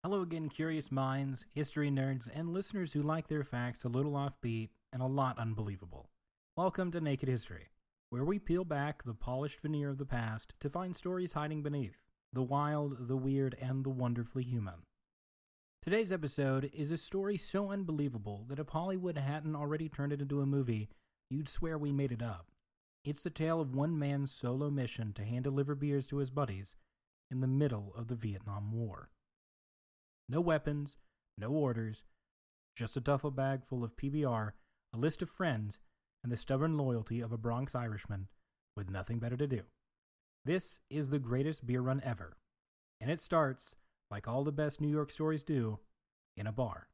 Hello again, curious minds, history nerds, and listeners who like their facts a little offbeat and a lot unbelievable. Welcome to Naked History, where we peel back the polished veneer of the past to find stories hiding beneath the wild, the weird, and the wonderfully human. Today's episode is a story so unbelievable that if Hollywood hadn't already turned it into a movie, you'd swear we made it up. It's the tale of one man's solo mission to hand-deliver beers to his buddies in the middle of the Vietnam War. No weapons, no orders, just a duffel bag full of PBR, a list of friends, and the stubborn loyalty of a Bronx Irishman with nothing better to do. This is the greatest beer run ever, and it starts, like all the best New York stories do, in a bar.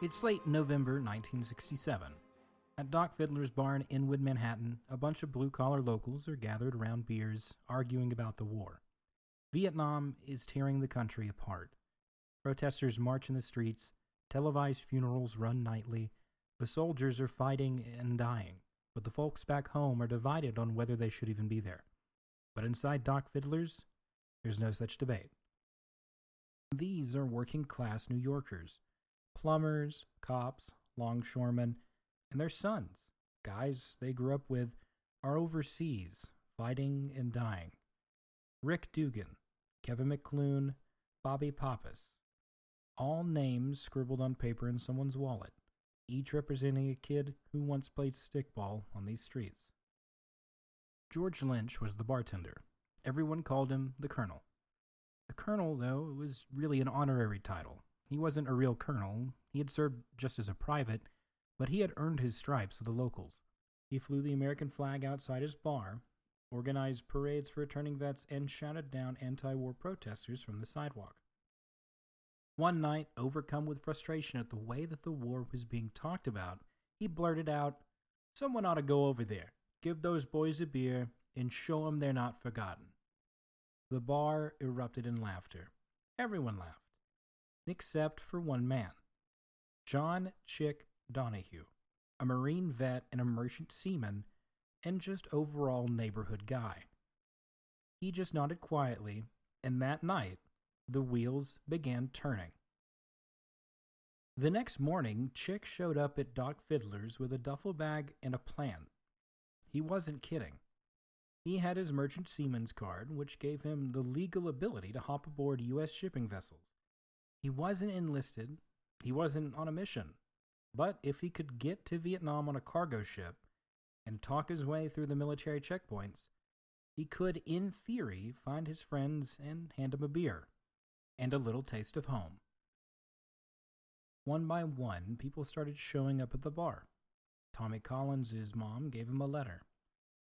It's late November 1967. At Doc Fiddler's bar in Inwood, Manhattan, a bunch of blue-collar locals are gathered around beers, arguing about the war. Vietnam is tearing the country apart. Protesters march in the streets, televised funerals run nightly, the soldiers are fighting and dying, but the folks back home are divided on whether they should even be there. But inside Doc Fiddler's, there's no such debate. These are working-class New Yorkers. Plumbers, cops, longshoremen, and their sons, guys they grew up with, are overseas, fighting and dying. Rick Dugan, Kevin McClune, Bobby Pappas, all names scribbled on paper in someone's wallet, each representing a kid who once played stickball on these streets. George Lynch was the bartender. Everyone called him the Colonel. The Colonel, though, was really an honorary title. He wasn't a real colonel. He had served just as a private, but he had earned his stripes with the locals. He flew the American flag outside his bar, organized parades for returning vets, and shouted down anti-war protesters from the sidewalk. One night, overcome with frustration at the way that the war was being talked about, he blurted out, "Someone ought to go over there, give those boys a beer, and show them they're not forgotten." The bar erupted in laughter. Everyone laughed, except for one man, John Chick Donohue, a Marine vet and a merchant seaman, and just overall neighborhood guy. He just nodded quietly, and that night, the wheels began turning. The next morning, Chick showed up at Doc Fiddler's with a duffel bag and a plan. He wasn't kidding. He had his merchant seaman's card, which gave him the legal ability to hop aboard U.S. shipping vessels. He wasn't enlisted, he wasn't on a mission, but if he could get to Vietnam on a cargo ship and talk his way through the military checkpoints, he could, in theory, find his friends and hand them a beer, and a little taste of home. One by one, people started showing up at the bar. Tommy Collins' mom gave him a letter.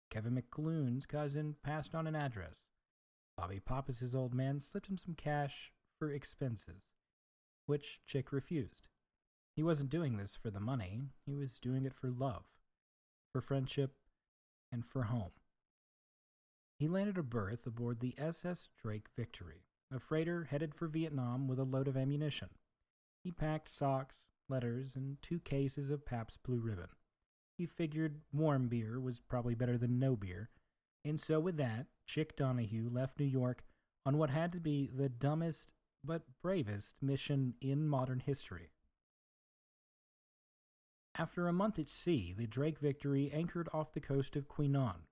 Kevin McClune's cousin passed on an address. Bobby Pappas' old man slipped him some cash for expenses, which Chick refused. He wasn't doing this for the money, he was doing it for love, for friendship, and for home. He landed a berth aboard the SS Drake Victory, a freighter headed for Vietnam with a load of ammunition. He packed socks, letters, and 2 cases of Pabst Blue Ribbon. He figured warm beer was probably better than no beer, and so with that, Chick Donohue left New York on what had to be the dumbest but bravest mission in modern history. After a month at sea, the Drake Victory anchored off the coast of Queenan.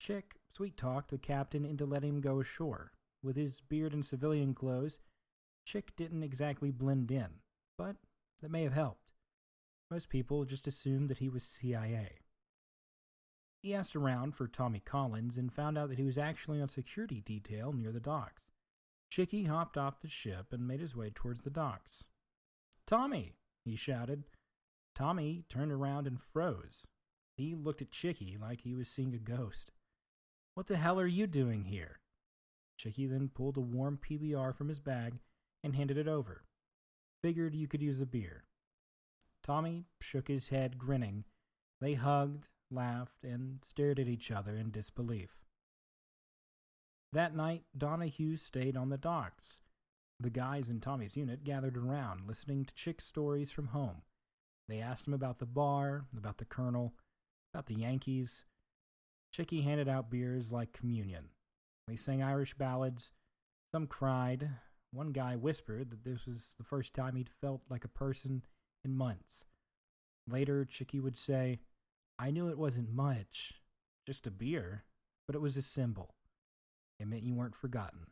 Chick sweet-talked the captain into letting him go ashore. With his beard and civilian clothes, Chick didn't exactly blend in, but that may have helped. Most people just assumed that he was CIA. He asked around for Tommy Collins and found out that he was actually on security detail near the docks. Chickie hopped off the ship and made his way towards the docks. "Tommy!" he shouted. Tommy turned around and froze. He looked at Chickie like he was seeing a ghost. "What the hell are you doing here?" Chickie then pulled a warm PBR from his bag and handed it over. "Figured you could use a beer." Tommy shook his head, grinning. They hugged, laughed, and stared at each other in disbelief. That night, Donohue stayed on the docks. The guys in Tommy's unit gathered around, listening to Chick's stories from home. They asked him about the bar, about the colonel, about the Yankees. Chickie handed out beers like communion. They sang Irish ballads. Some cried. One guy whispered that this was the first time he'd felt like a person in months. Later, Chickie would say, "I knew it wasn't much, just a beer, but it was a symbol. It meant you weren't forgotten."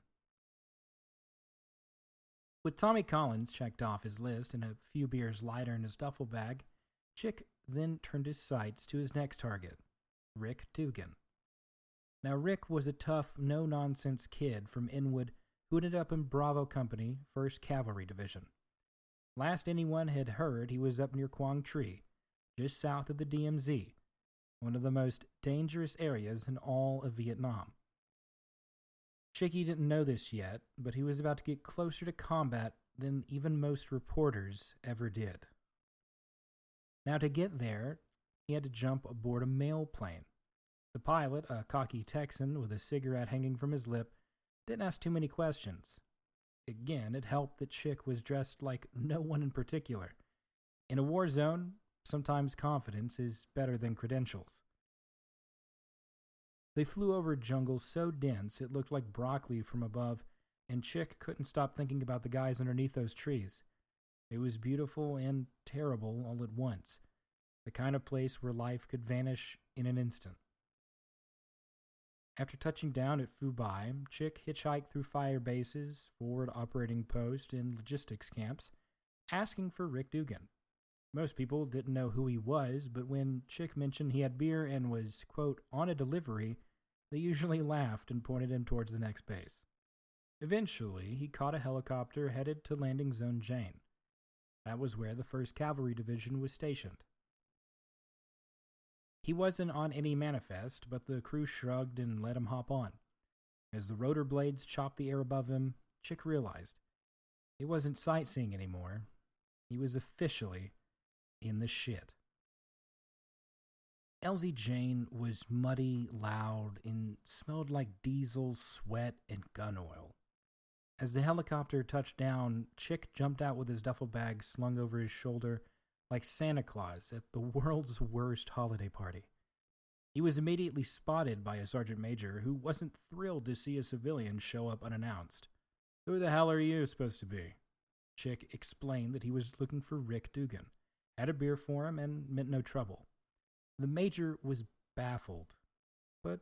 With Tommy Collins checked off his list and a few beers lighter in his duffel bag, Chick then turned his sights to his next target, Rick Dugan. Now, Rick was a tough, no-nonsense kid from Inwood who ended up in Bravo Company, 1st Cavalry Division. Last anyone had heard, he was up near Quang Tri, just south of the DMZ, one of the most dangerous areas in all of Vietnam. Chickie didn't know this yet, but he was about to get closer to combat than even most reporters ever did. Now, to get there, he had to jump aboard a mail plane. The pilot, a cocky Texan with a cigarette hanging from his lip, didn't ask too many questions. Again, it helped that Chick was dressed like no one in particular. In a war zone, sometimes confidence is better than credentials. They flew over a jungle so dense it looked like broccoli from above, and Chick couldn't stop thinking about the guys underneath those trees. It was beautiful and terrible all at once, the kind of place where life could vanish in an instant. After touching down at Phu Bai, Chick hitchhiked through fire bases, forward operating posts, and logistics camps, asking for Rick Dugan. Most people didn't know who he was, but when Chick mentioned he had beer and was, quote, on a delivery, they usually laughed and pointed him towards the next base. Eventually, he caught a helicopter headed to Landing Zone Jane. That was where the 1st Cavalry Division was stationed. He wasn't on any manifest, but the crew shrugged and let him hop on. As the rotor blades chopped the air above him, Chick realized it wasn't sightseeing anymore. He was officially in the shit. LZ Jane was muddy, loud, and smelled like diesel, sweat, and gun oil. As the helicopter touched down, Chick jumped out with his duffel bag slung over his shoulder like Santa Claus at the world's worst holiday party. He was immediately spotted by a sergeant major who wasn't thrilled to see a civilian show up unannounced. "Who the hell are you supposed to be?" Chick explained that he was looking for Rick Dugan, had a beer for him, and meant no trouble. The major was baffled, but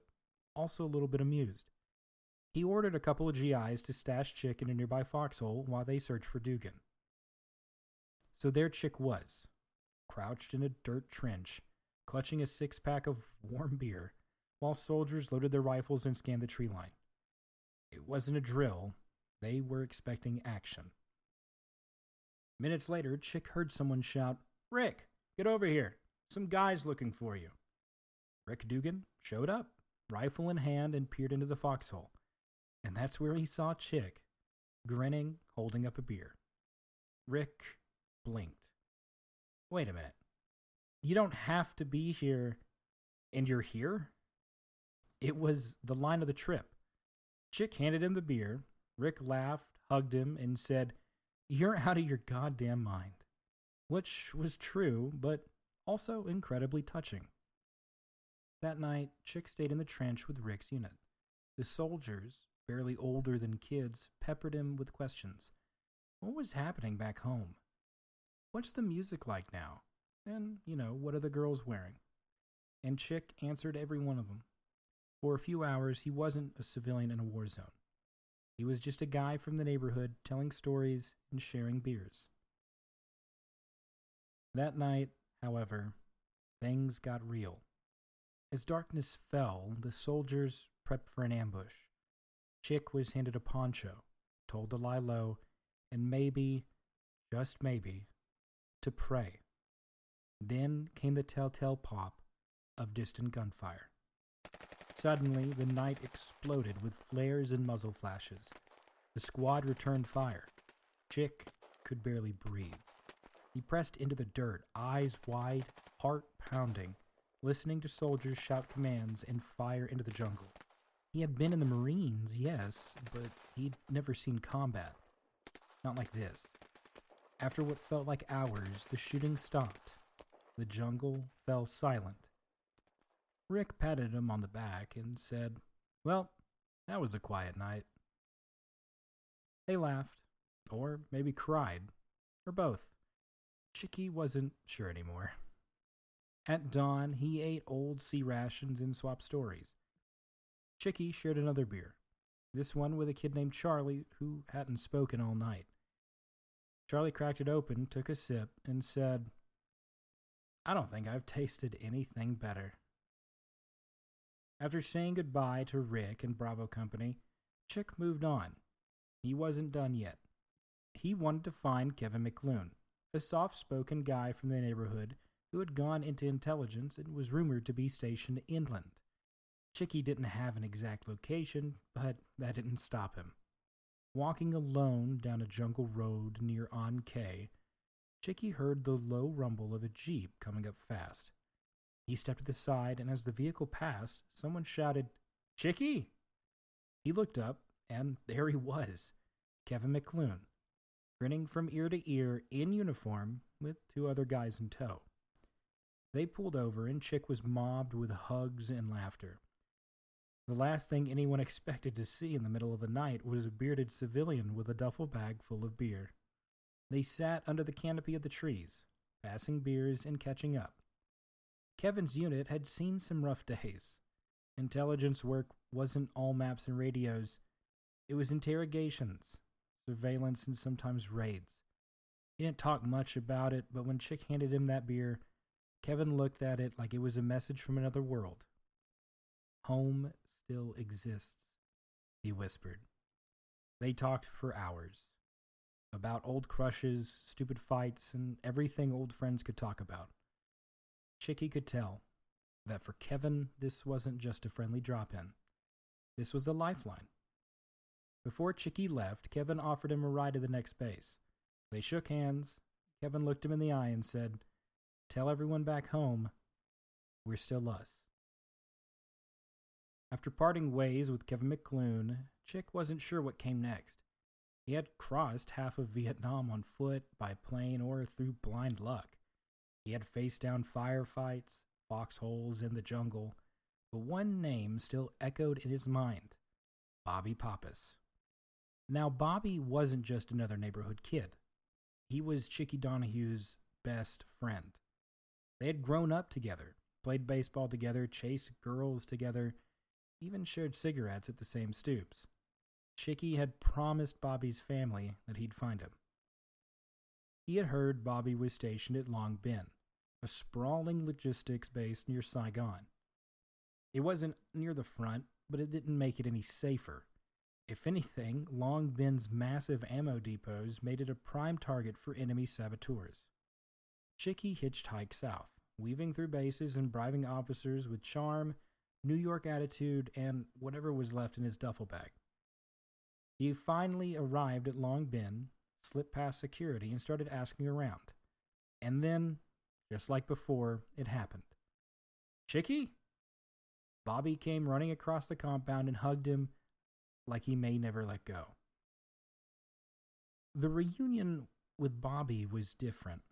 also a little bit amused. He ordered a couple of GIs to stash Chick in a nearby foxhole while they searched for Dugan. So there Chick was, crouched in a dirt trench, clutching a 6-pack of warm beer, while soldiers loaded their rifles and scanned the tree line. It wasn't a drill. They were expecting action. Minutes later, Chick heard someone shout, "Rick, get over here. Some guy's looking for you." Rick Dugan showed up, rifle in hand, and peered into the foxhole. And that's where he saw Chick, grinning, holding up a beer. Rick blinked. "Wait a minute. You don't have to be here, and you're here?" It was the line of the trip. Chick handed him the beer. Rick laughed, hugged him, and said, "You're out of your goddamn mind." Which was true, but also incredibly touching. That night, Chick stayed in the trench with Rick's unit. The soldiers, barely older than kids, peppered him with questions. What was happening back home? What's the music like now? And, what are the girls wearing? And Chick answered every one of them. For a few hours, he wasn't a civilian in a war zone. He was just a guy from the neighborhood telling stories and sharing beers. That night, however, things got real. As darkness fell, the soldiers prepped for an ambush. Chick was handed a poncho, told to lie low, and maybe, just maybe, to pray. Then came the telltale pop of distant gunfire. Suddenly, the night exploded with flares and muzzle flashes. The squad returned fire. Chick could barely breathe. He pressed into the dirt, eyes wide, heart pounding, listening to soldiers shout commands and fire into the jungle. He had been in the Marines, yes, but he'd never seen combat. Not like this. After what felt like hours, the shooting stopped. The jungle fell silent. Rick patted him on the back and said, "Well, that was a quiet night." They laughed, or maybe cried, or both. Chickie wasn't sure anymore. At dawn, he ate old sea rations and swapped stories. Chickie shared another beer, this one with a kid named Charlie who hadn't spoken all night. Charlie cracked it open, took a sip, and said, "I don't think I've tasted anything better." After saying goodbye to Rick and Bravo Company, Chick moved on. He wasn't done yet. He wanted to find Kevin McClune, a soft-spoken guy from the neighborhood who had gone into intelligence and was rumored to be stationed inland. Chickie didn't have an exact location, but that didn't stop him. Walking alone down a jungle road near On K, Chickie heard the low rumble of a jeep coming up fast. He stepped to the side, and as the vehicle passed, someone shouted, "Chickie!" He looked up, and there he was, Kevin McClune, grinning from ear to ear in uniform with two other guys in tow. They pulled over, and Chick was mobbed with hugs and laughter. The last thing anyone expected to see in the middle of the night was a bearded civilian with a duffel bag full of beer. They sat under the canopy of the trees, passing beers and catching up. Kevin's unit had seen some rough days. Intelligence work wasn't all maps and radios. It was interrogations, surveillance, and sometimes raids. He didn't talk much about it, but when Chick handed him that beer, Kevin looked at it like it was a message from another world. "Home still exists," he whispered. They talked for hours. About old crushes, stupid fights, and everything old friends could talk about. Chickie could tell that for Kevin, this wasn't just a friendly drop-in. This was a lifeline. Before Chickie left, Kevin offered him a ride to the next base. They shook hands. Kevin looked him in the eye and said, "Tell everyone back home, we're still us." After parting ways with Kevin McClune, Chick wasn't sure what came next. He had crossed half of Vietnam on foot, by plane, or through blind luck. He had faced down firefights, foxholes in the jungle, but one name still echoed in his mind: Bobby Pappas. Now, Bobby wasn't just another neighborhood kid. He was Chickie Donohue's best friend. They had grown up together, played baseball together, chased girls together, even shared cigarettes at the same stoops. Chickie had promised Bobby's family that he'd find him. He had heard Bobby was stationed at Long Binh, a sprawling logistics base near Saigon. It wasn't near the front, but it didn't make it any safer. If anything, Long Binh's massive ammo depots made it a prime target for enemy saboteurs. Chickie hitchhiked south, weaving through bases and bribing officers with charm, New York attitude, and whatever was left in his duffel bag. He finally arrived at Long Binh, slipped past security, and started asking around. And then, just like before, it happened. "Chickie?" Bobby came running across the compound and hugged him like he may never let go. The reunion with Bobby was different.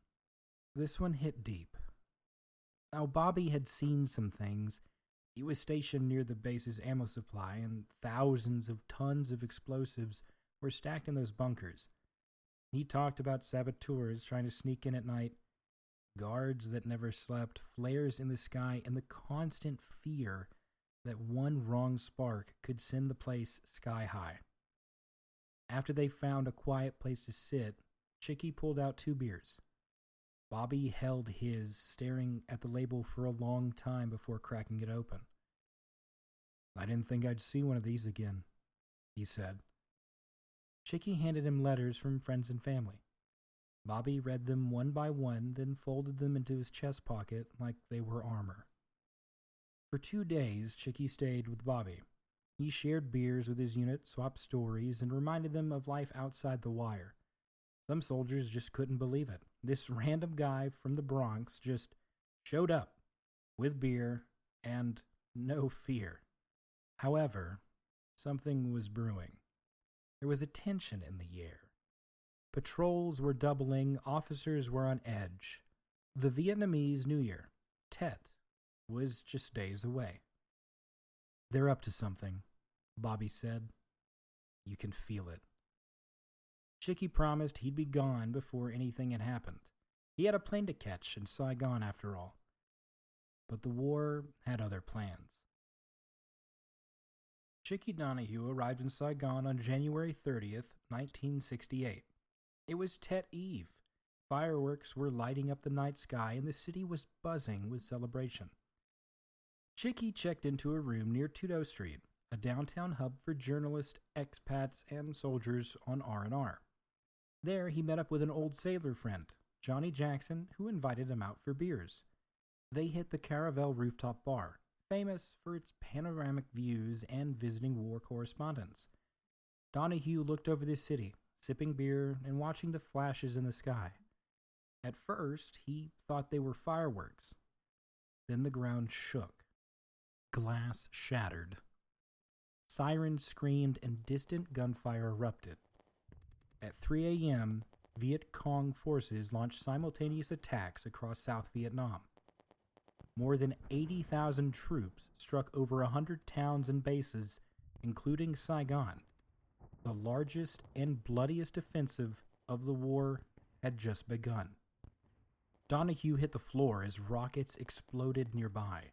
This one hit deep. Now, Bobby had seen some things. He was stationed near the base's ammo supply, and thousands of tons of explosives were stacked in those bunkers. He talked about saboteurs trying to sneak in at night, guards that never slept, flares in the sky, and the constant fear that one wrong spark could send the place sky high. After they found a quiet place to sit, Chickie pulled out 2 beers. Bobby held his, staring at the label for a long time before cracking it open. "I didn't think I'd see one of these again," he said. Chickie handed him letters from friends and family. Bobby read them one by one, then folded them into his chest pocket like they were armor. For 2 days, Chickie stayed with Bobby. He shared beers with his unit, swapped stories, and reminded them of life outside the wire. Some soldiers just couldn't believe it. This random guy from the Bronx just showed up. with beer and no fear. However, something was brewing. There was a tension in the air. Patrols were doubling, officers were on edge. The Vietnamese New Year, Tet, was just days away. "They're up to something," Bobby said. "You can feel it." Chickie promised he'd be gone before anything had happened. He had a plane to catch in Saigon after all. But the war had other plans. Chickie Donohue arrived in Saigon on January 30th, 1968. It was Tet Eve. Fireworks were lighting up the night sky and the city was buzzing with celebration. Chickie checked into a room near Tudo Street, a downtown hub for journalists, expats, and soldiers on R&R. There he met up with an old sailor friend, Johnny Jackson, who invited him out for beers. They hit the Caravel rooftop bar, famous for its panoramic views and visiting war correspondents. Donohue looked over the city, sipping beer and watching the flashes in the sky. At first, he thought they were fireworks. Then the ground shook. Glass shattered. Sirens screamed and distant gunfire erupted. At 3 a.m., Viet Cong forces launched simultaneous attacks across South Vietnam. More than 80,000 troops struck over 100 towns and bases, including Saigon. The largest and bloodiest offensive of the war had just begun. Donohue hit the floor as rockets exploded nearby.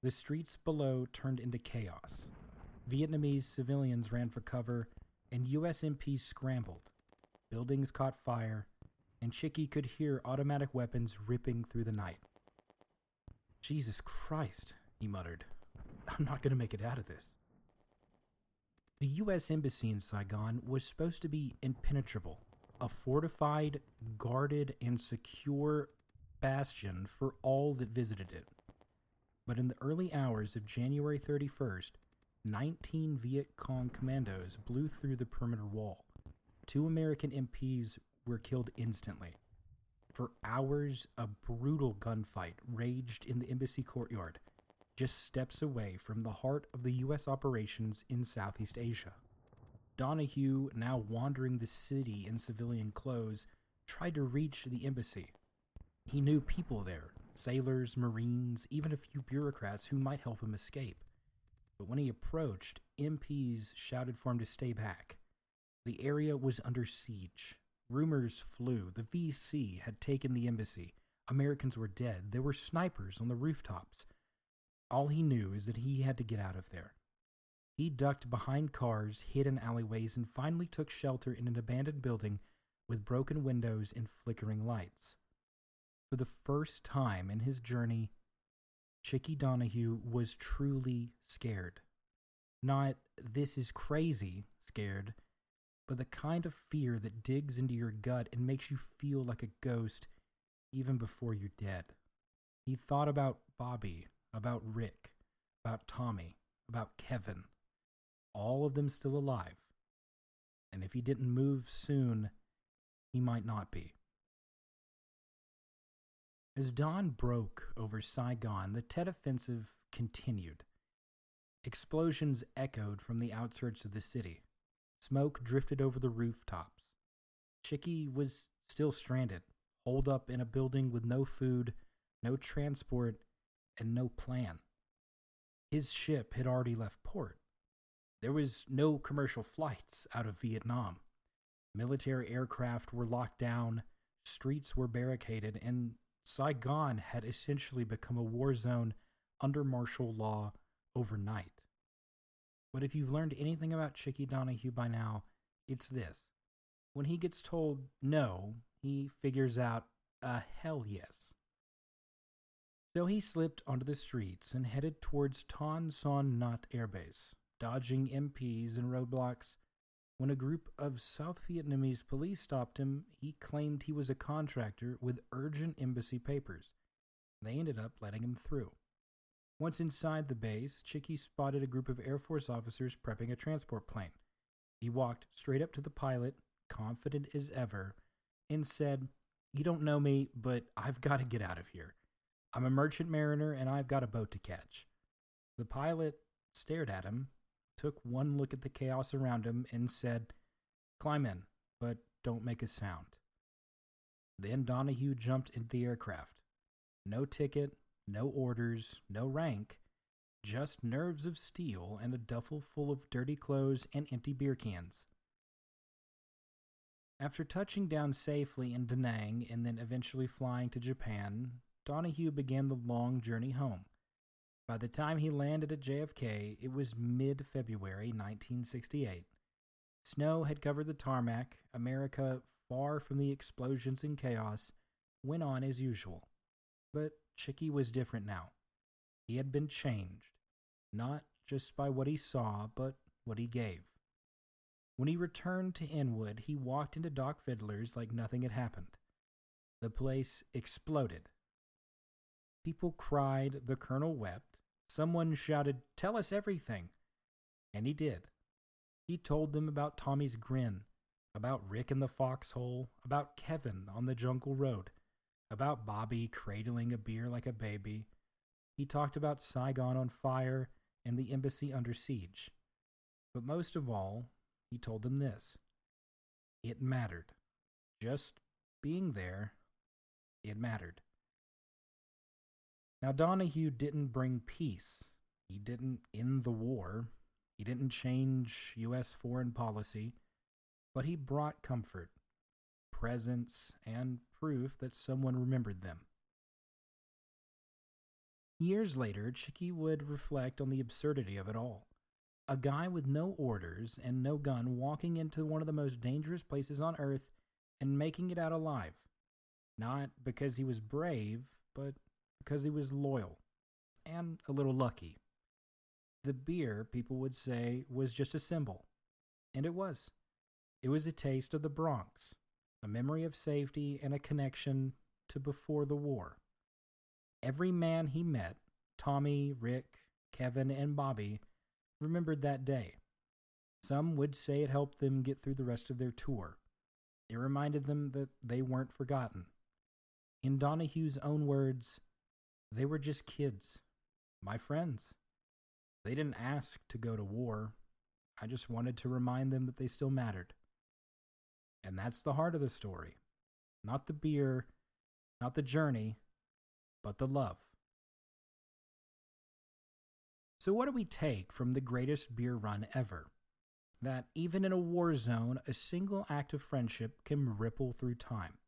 The streets below turned into chaos. Vietnamese civilians ran for cover, and U.S. MPs scrambled. Buildings caught fire, and Chickie could hear automatic weapons ripping through the night. "Jesus Christ," he muttered. "I'm not going to make it out of this." The U.S. Embassy in Saigon was supposed to be impenetrable, a fortified, guarded, and secure bastion for all that visited it. But in the early hours of January 31st, 19 Viet Cong commandos blew through the perimeter wall. 2 American MPs were killed instantly. For hours, a brutal gunfight raged in the embassy courtyard, just steps away from the heart of the U.S. operations in Southeast Asia. Donohue, now wandering the city in civilian clothes, tried to reach the embassy. He knew people there, sailors, Marines, even a few bureaucrats who might help him escape. But when he approached, MPs shouted for him to stay back. The area was under siege. Rumors flew. The VC had taken the embassy. Americans were dead. There were snipers on the rooftops. All he knew is that he had to get out of there. He ducked behind cars, hid in alleyways, and finally took shelter in an abandoned building with broken windows and flickering lights. For the first time in his journey, Chickie Donohue was truly scared. Not "this is crazy" scared, but the kind of fear that digs into your gut and makes you feel like a ghost even before you're dead. He thought about Bobby, about Rick, about Tommy, about Kevin, all of them still alive. And if he didn't move soon, he might not be. As dawn broke over Saigon, the Tet Offensive continued. Explosions echoed from the outskirts of the city. Smoke drifted over the rooftops. Chickie was still stranded, holed up in a building with no food, no transport, and no plan. His ship had already left port. There was no commercial flights out of Vietnam. Military aircraft were locked down, streets were barricaded, and Saigon had essentially become a war zone under martial law overnight. But if you've learned anything about Chickie Donohue by now, it's this. When he gets told no, he figures out a hell yes. So he slipped onto the streets and headed towards Ton Son Nhat Air Base, dodging MPs and roadblocks. When a group of South Vietnamese police stopped him, he claimed he was a contractor with urgent embassy papers. They ended up letting him through. Once inside the base, Chickie spotted a group of Air Force officers prepping a transport plane. He walked straight up to the pilot, confident as ever, and said, "You don't know me, but I've got to get out of here. I'm a merchant mariner and I've got a boat to catch." The pilot stared at him, took one look at the chaos around him, and said, "Climb in, but don't make a sound." Then Donohue jumped into the aircraft. No ticket, no orders, no rank, just nerves of steel and a duffel full of dirty clothes and empty beer cans. After touching down safely in Da Nang and then eventually flying to Japan, Donohue began the long journey home. By the time he landed at JFK, it was mid-February 1968. Snow had covered the tarmac. America, far from the explosions and chaos, went on as usual. But Chickie was different now. He had been changed, not just by what he saw, but what he gave. When he returned to Inwood, he walked into Doc Fiddler's like nothing had happened. The place exploded. People cried, the Colonel wept. Someone shouted, "Tell us everything." And he did. He told them about Tommy's grin, about Rick in the foxhole, about Kevin on the jungle road, about Bobby cradling a beer like a baby. He talked about Saigon on fire and the embassy under siege. But most of all, he told them this: it mattered. Just being there, it mattered. Now, Donohue didn't bring peace. He didn't end the war. He didn't change U.S. foreign policy. But he brought comfort, presence, and proof that someone remembered them. Years later, Chickie would reflect on the absurdity of it all. A guy with no orders and no gun walking into one of the most dangerous places on Earth and making it out alive. Not because he was brave, but because he was loyal and a little lucky. The beer, people would say, was just a symbol. And it was. It was a taste of the Bronx, a memory of safety and a connection to before the war. Every man he met, Tommy, Rick, Kevin, and Bobby, remembered that day. Some would say it helped them get through the rest of their tour. It reminded them that they weren't forgotten. In Donohue's own words, they were just kids, my friends. They didn't ask to go to war. I just wanted to remind them that they still mattered. And that's the heart of the story. Not the beer, not the journey, but the love. So what do we take from the greatest beer run ever? That even in a war zone, a single act of friendship can ripple through time.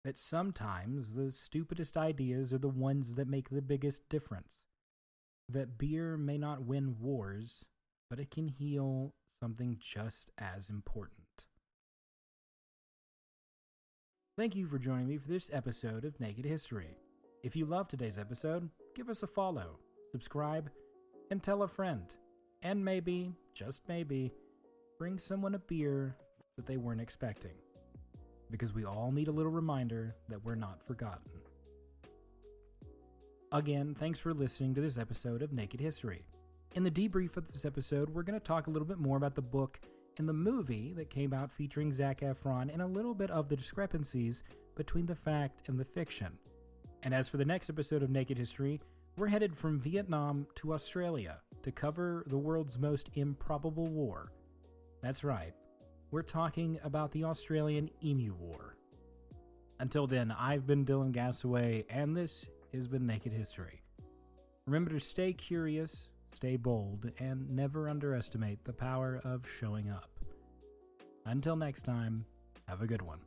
That sometimes the stupidest ideas are the ones that make the biggest difference. That beer may not win wars, but it can heal something just as important. Thank you for joining me for this episode of Naked History. If you loved today's episode, give us a follow, subscribe, and tell a friend. And maybe, just maybe, bring someone a beer that they weren't expecting. Because we all need a little reminder that we're not forgotten. Again, thanks for listening to this episode of Naked History. In the debrief of this episode, we're going to talk a little bit more about the book and the movie that came out featuring Zac Efron and a little bit of the discrepancies between the fact and the fiction. And as for the next episode of Naked History, we're headed from Vietnam to Australia to cover the world's most improbable war. That's right. We're talking about the Australian Emu War. Until then, I've been Dylan Gassaway, and this has been Naked History. Remember to stay curious, stay bold, and never underestimate the power of showing up. Until next time, have a good one.